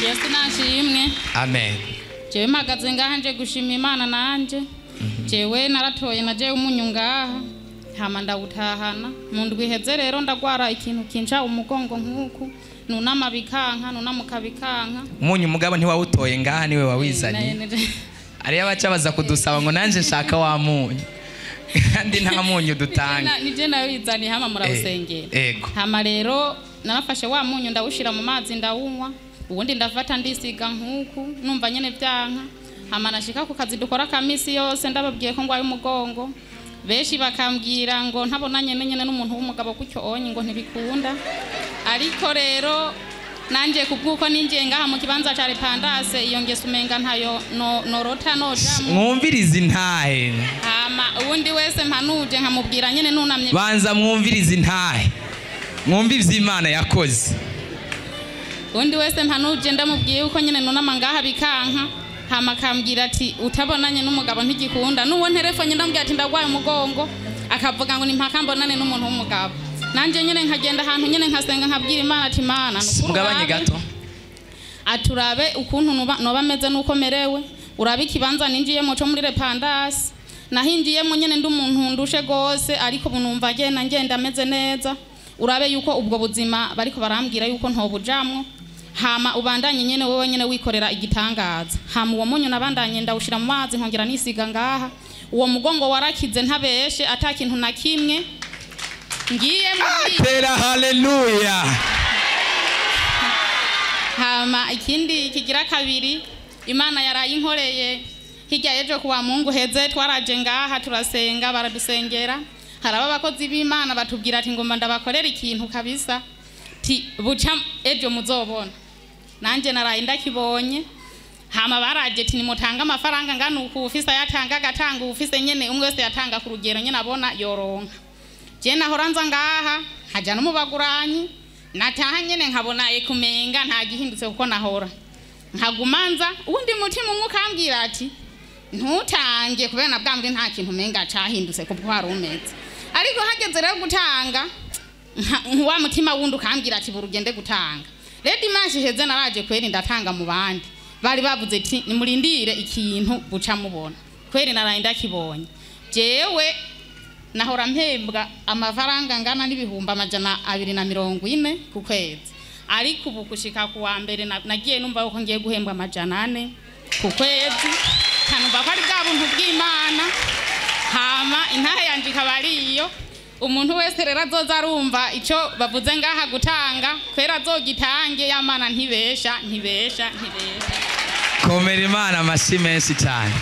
Yesu nashimwe. Amen. Jewe mpagaze ngaha nje gushima Imana nanje. Jewe naratoye naje umunyu ngaha. Hama ndawutahana. Mu ndwi iheze rero ndagwara ikintu kinca umugongo nk'uku. Nunama bikanka, nunamuka bikanka. Umunyu mugabo ntiwawutoye ngaha niwe wawizanye. Ari abaca baza kudusaba ngo nanje shaka wa munyu. Kandi nta munyu dutanga. Nije nawizanye hama murawusengera. Ego. Hama rero narafashe wa munyu ndawushira mu mazi ndawunywa. Ubundi ndafata ndisiga nk'uku numva nyene byanka. Hama nashika ku kazi dukora kamisi yose ndababwiye ko ngwaye umugongo. Beshi bakambwira ngo ntabonanye nyene n'umuntu w'umugabo kucyo onye ngo ntibikunda. Ariko rero nanje kubwuko ninje ngaha mu kibanza ca Repandase iyo ngeso umenga ntayo norota nojamo. Mwumvirize intahe. Hama ubundi wese mpanuje nkamubwira nyene nunamye. Banza mwumvirize intahe. Mwumvirize Imana yakoze. Undi wese mpanuje ndamubwiye uko nyene nunama ngaha bikanka. Hama kambwira ati utabonanye n'umugabo ntigikunda. Nuwo telefone ndambwira ati ndagwaye umugongo. Akavuga ngo nimpaka mbonane n'umuntu w'umugabo. Nanje nyene nkagenda ahantu nyene nkasenga nkabwira Imana ati Mana mugabanye gato. Aturabe ukuntu noba meze nuko merewe. Urabe ikibanza ninjiye mu cyo muri Repandase. Nahinjiye mu nyene ndi umuntu ndushe gose ariko bunumva ngenda meze neza. Urabe yuko ubwo buzima bariko barambwira yuko ntobujamwo. Hama ubandanye nyene wewe nyene wikorera igitangaza. Hama uwo munyu nabandanye ndawushira mu mazi nkongera nisiga ngaha. Uwo mugongo warakize ntabeshe atakintu na kimwe. Ngiye muri Tera haleluya. Hama ikindi kigira kabiri Imana yarayinkoreye hirya yejo kuwa Mungu heze twaraje ngaha turasenga baradusengera. Haraba abakozi b'Imana batubwira ati ngomba ndabakorera ikintu kabisa. Ti buca ejo muzobona. Nanje naraye ndakibonye. Hama baraje ati nimutanga amafaranga ngana uku ufisa yatanga gatanga ufise nyene umwe wese yatanga ku rugero nyene abona yoronka. Je nahoranza ngaha haja no mubaguranyi nataha nyene nkabona ekumenga nta gihindutse kuko nahora. Nkagumanza undi mutima umwe kambwira ati ntutange kubera nabwambwe nta kintu menga cahindutse kuko hari umeze. Ariko hageze rero gutanga wa mutima wundi ukambwira ati burugende gutanga. Rero imanshi heze naraje kweri ndatanga mu bandi. Bari bavuze ati nimurindire ikintu buca mubona. Kweri naraye ndakibonye. Jewe nahora mpembwa amafaranga ngana n'ibihumbi 240 ku kwezi. Ariko ubu kushika kuwa mbere nagiye numva uko ngiye guhembwa 400 ku kwezi. Kanumva ko ari bwa buntu bw'Imana. Hama intahe yanje kabariyo. Umuntu wese rero azoza arumva ico bavuze ngaha gutanga kwera azogitange y'Imana ntibesha. Komera Imana amashyi menshi cyane.